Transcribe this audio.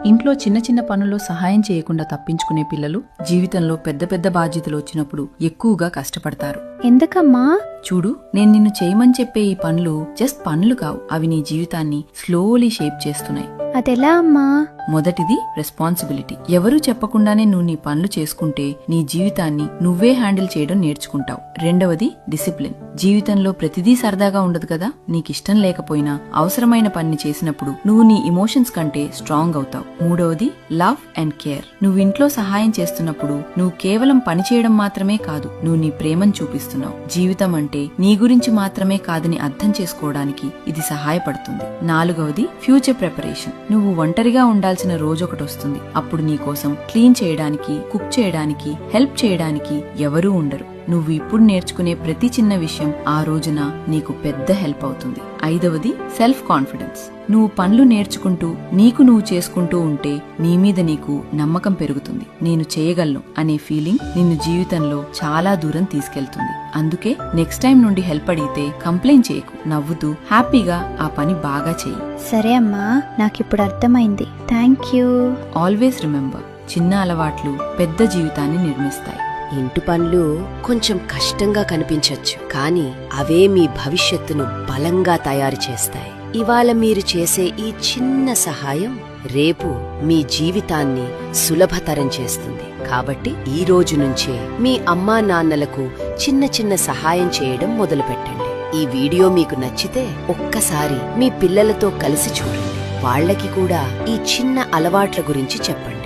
ఇంట్లో చిన్న చిన్న పనుల్లో సహాయం చేయకుండా తప్పించుకునే పిల్లలు జీవితంలో పెద్ద పెద్ద బాధ్యతలు వచ్చినప్పుడు ఎక్కువగా కష్టపడతారు. ఎందుకమ్మా? చూడు, నేను నిన్ను చేయమని చెప్పే ఈ పనులు జస్ట్ పనులు కావు, అవి నీ జీవితాన్ని స్లోలీ షేప్ చేస్తున్నాయి. అదెలా అమ్మా? మొదటిది రెస్పాన్సిబిలిటీ. ఎవరూ చెప్పకుండానే నువ్వు నీ పనులు చేసుకుంటే నీ జీవితాన్ని నువ్వే హ్యాండిల్ చేయడం నేర్చుకుంటావు. రెండవది డిసిప్లిన్. జీవితంలో ప్రతిదీ సరదాగా ఉండదు కదా. నీకిష్టం లేకపోయినా అవసరమైన పని చేసినప్పుడు నువ్వు నీ ఇమోషన్స్ కంటే స్ట్రాంగ్ అవుతావు. మూడవది లవ్ అండ్ కేర్. నువ్వు ఇంట్లో సహాయం చేస్తున్నప్పుడు నువ్వు కేవలం పని చేయడం మాత్రమే కాదు, నువ్వు నీ ప్రేమను చూపిస్తున్నావు. జీవితం అంటే నీ గురించి మాత్రమే కాదని అర్థం చేసుకోవడానికి ఇది సహాయపడుతుంది. నాలుగవది ఫ్యూచర్ ప్రిపరేషన్. నువ్వు ఒంటరిగా ఉండాల్సిన రోజొకటొస్తుంది. అప్పుడు నీకోసం క్లీన్ చేయడానికి, కుక్ చేయడానికి, హెల్ప్ చేయడానికి ఎవరూ ఉండరు. నువ్వు ఇప్పుడు నేర్చుకునే ప్రతి చిన్న విషయం ఆ రోజున నీకు పెద్ద హెల్ప్ అవుతుంది. ఐదవది సెల్ఫ్ కాన్ఫిడెన్స్. నువ్వు పనులు నేర్చుకుంటూ నీకు నువ్వు చేసుకుంటూ ఉంటే నీ మీద నీకు నమ్మకం పెరుగుతుంది. నేను చేయగలను అనే ఫీలింగ్ నిన్ను జీవితంలో చాలా దూరం తీసుకెళ్తుంది. అందుకే నెక్స్ట్ టైం నుండి హెల్ప్ అడిగితే కంప్లైంట్ చేయకు, నవ్వుతూ హ్యాపీగా ఆ పని బాగా చెయ్యి. సరే అమ్మా, నాకిప్పుడు అర్థమైంది. Thank you. ఆల్వేస్ రిమెంబర్, చిన్న అలవాట్లు పెద్ద జీవితాన్ని నిర్మిస్తాయి. ఇంటి పనులు కొంచెం కష్టంగా కనిపించొచ్చు, కానీ అవే మీ భవిష్యత్తును బలంగా తయారు చేస్తాయి. ఇవాళ మీరు చేసే ఈ చిన్న సహాయం రేపు మీ జీవితాన్ని సులభతరం చేస్తుంది. కాబట్టి ఈ రోజు నుంచే మీ అమ్మా నాన్నలకు చిన్న చిన్న సహాయం చేయడం మొదలుపెట్టండి. ఈ వీడియో మీకు నచ్చితే ఒక్కసారి మీ పిల్లలతో కలిసి చూడండి. వాళ్ళకి కూడా ఈ చిన్న అలవాట్ల గురించి చెప్పండి.